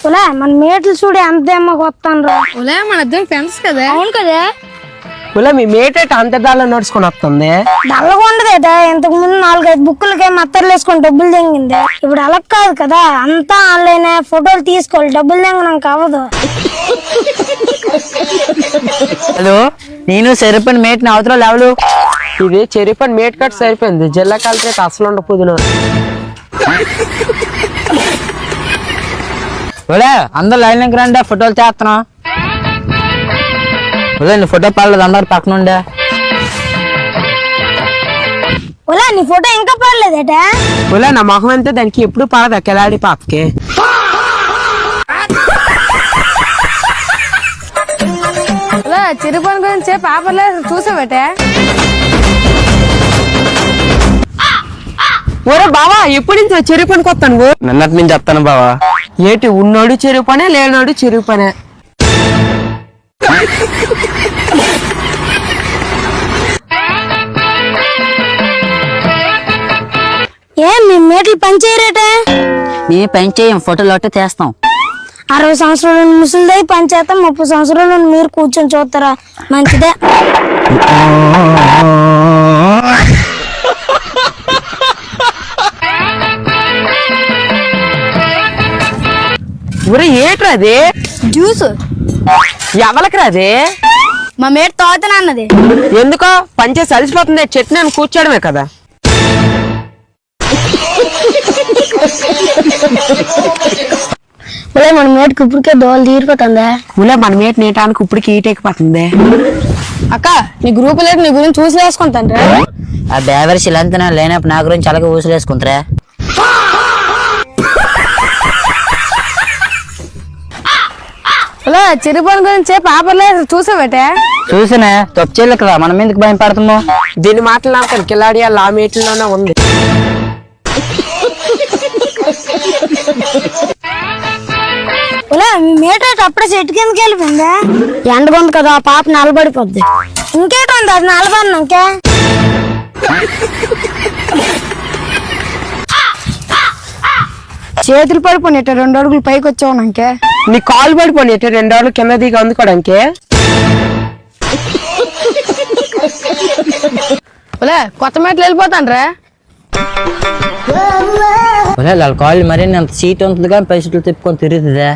ఒలే మన మేట్లు చూడు ఎంత అమ్మకు వస్తాను రా. ఒలే మన ఇద్దరం ఫ్రెండ్స్ కదా. అవును కదా. ఒలే మీ మేట అంత దాళ్ళ నడుచుకొని వస్తుంది. డల్లగా ఉండదేదా, ఇంతకు ముందు 4-5 బుక్కులకే మత్తర్లు వేసుకొని డబ్బులు తెంగింది. ఇప్పుడు అలా కాదు కదా, అంతా ఆన్లైన్, ఫోటోలు తీసుకోవాలి, డబ్బులు తెంగడానికి అవ్వదు. హలో, నేను సరిపోయిన మేట్ని అవతల లేవలు. ఇది చెరిపని మేట్ కట్ సరిపోయింది. జిల్లా కలిపి అసలు ఉండపోదును. ఒలే అందరు లైన్ దగ్గర రండి, ఫోటోలు చేస్తున్నా. ఒలే నీ ఫోటో పడలేదు, అందరు పక్కన ఉండే. ఒలే నీ ఫోటో ఇంకా పడలేదేట. ఒలే నా మొహం అంతే, దానికి ఎప్పుడు పడదా కిలాడి పాపకి. ఒలే చిరుపని గురించి పేపర్లో చూసావటే. ఒరే బావా, ఎప్పుడు నుంచి చెరువు పనికి వస్తాను నువ్వు? నిన్నటి నుంచి చెప్తాను బావా. ఏటి ఉన్నోడు చెరువు పనే, లేనోడు చెరువు పనే. ఏం మీ మేట్లు పనిచేయరేట? మేము పని చేయం, ఫోటోలు ఒకటే తీస్తాం. 60 సంవత్సరాలు ముసలిదై పనిచేస్తాం, 30 సంవత్సరాలు మీరు కూర్చొని చూస్తారా? మంచిదే. ఒరే ఏట్రా అది? జ్యూస్ ఎవరికి రాదే? మా మేట్ తాగుతానన్నది. ఎందుకో పనిచేసి అలసిపోతుంది, చెట్టు అని కూర్చోడమే కదా. ఒలే మన మేట్కి ఇప్పటికే దోలు తీరిపోతుందా? ఉలే మన మేట నీటానికి ఇప్పటికి ఈటెక్కిపోతుంది. అక్క నీ గ్రూప్ లేదు, నీ గురించి చూసి వేసుకుంటాను రా. ఆ బేవరి శిలంతన లేనప్పుడు నా గురించి అలాగే ఊసులేసుకుంటారా? ఒలే చిరుపని గురించి పేపర్లో చూసావటే. చూసినా తొచ్చేళ్ళు కదా, మనం ఎందుకు భయం పడతాము? దీని మాటలు నాకు కిలాడి ఆ మేట్లోనే ఉంది. ఒలే మీ మేట అప్పుడే చెట్టు కిందకి వెళ్ళిపోయిందా? ఎండగొంది కదా, ఆ పాప నలబడిపోద్ది. ఇంకేటుంది అది నలబడినాకే. చేతులు పడిపోయినట్ట 2 అడుగులు పైకి వచ్చావు నాకే. నీ కాలు పడిపోయి 2 రోజులు కింద దిగి అందుకోవడానికి. ఒలే కొత్త మేట్లు వెళ్ళిపోతాను రా. ఒలే వాళ్ళ కాళ్ళు మరీ అంత సీట్ ఉంటుంది కానీ పైసలు తిప్పుకొని తిరుగుతుందా?